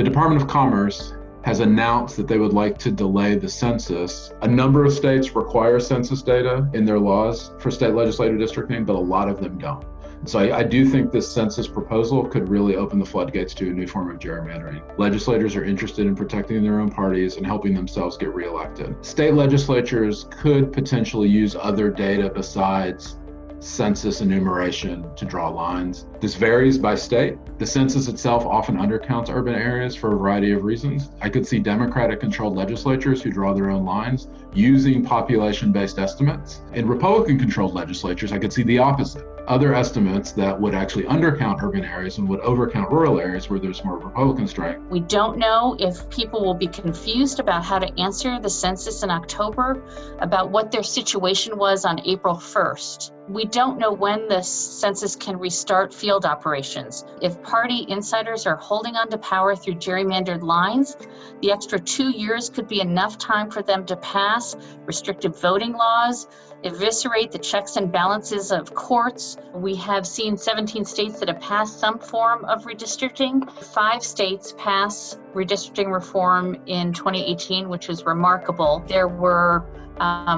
The Department of Commerce has announced that they would like to delay the census. A number of states require census data in their laws for state legislative districting, but a lot of them don't. So I do think this census proposal could really open the floodgates to a new form of gerrymandering. Legislators are interested in protecting their own parties and helping themselves get reelected. State legislatures could potentially use other data besides census enumeration to draw lines. This varies by state. The census itself often undercounts urban areas for a variety of reasons. I could see Democratic-controlled legislatures who draw their own lines using population-based estimates. In Republican-controlled legislatures, I could see the opposite. Other estimates that would actually undercount urban areas and would overcount rural areas where there's more Republican strength. We don't know if people will be confused about how to answer the census in October, about what their situation was on April 1st. We don't know when the census can restart field operations. If party insiders are holding on to power through gerrymandered lines, the extra 2 years could be enough time for them to pass restrictive voting laws, eviscerate the checks and balances of courts. We have seen 17 states that have passed some form of redistricting. 5 states passed redistricting reform in 2018, which was remarkable. There were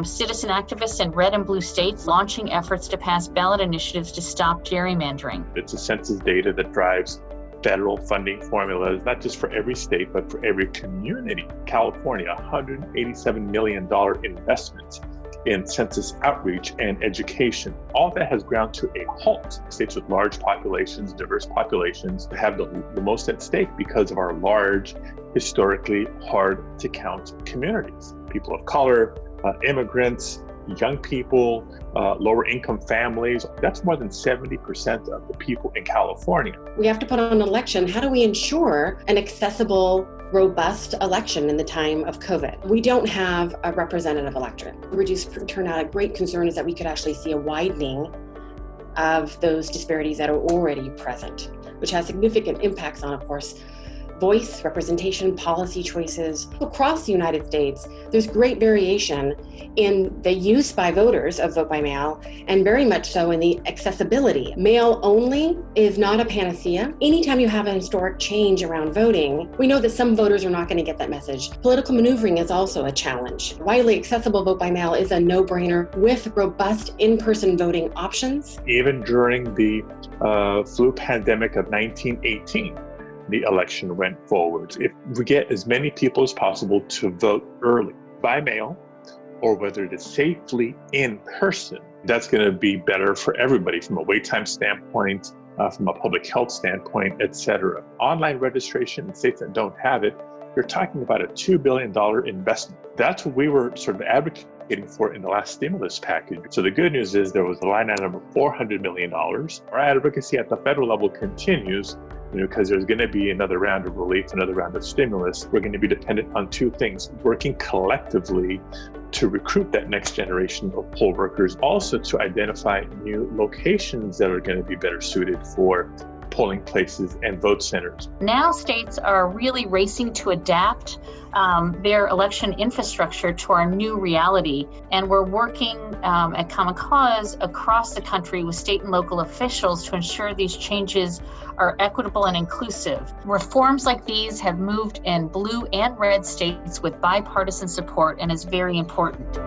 citizen activists in red and blue states launching efforts to pass ballot initiatives to stop gerrymandering. It's a census data that drives federal funding formulas, not just for every state, but for every community. California, $187 million investment in census outreach and education. All that has ground to a halt. States with large populations, diverse populations, have the most at stake because of our large, historically hard to count communities. People of color, immigrants, young people, lower income families. That's more than 70% of the people in California. We have to put on an election. How do we ensure an accessible, robust election in the time of COVID? We don't have a representative electorate. Reduced turnout, a great concern is that we could actually see a widening of those disparities that are already present, which has significant impacts on, of course, voice, representation, policy choices. Across the United States, there's great variation in the use by voters of vote by mail, and very much so in the accessibility. Mail only is not a panacea. Anytime you have a historic change around voting, we know that some voters are not going to get that message. Political maneuvering is also a challenge. Widely accessible vote by mail is a no-brainer with robust in-person voting options. Even during the flu pandemic of 1918, the election went forward. If we get as many people as possible to vote early by mail, or whether it is safely in person, that's going to be better for everybody from a wait time standpoint, from a public health standpoint, etc. Online registration in states that don't have it, you're talking about a $2 billion investment. That's what we were sort of advocating for in the last stimulus package. So the good news is there was a line item of $400 million. Our advocacy at the federal level continues, because there's going to be another round of relief, another round of stimulus. We're going to be dependent on 2 things: working collectively to recruit that next generation of poll workers, also to identify new locations that are going to be better suited for polling places and vote centers. Now states are really racing to adapt their election infrastructure to our new reality. And we're working at Common Cause across the country with state and local officials to ensure these changes are equitable and inclusive. Reforms like these have moved in blue and red states with bipartisan support and is very important.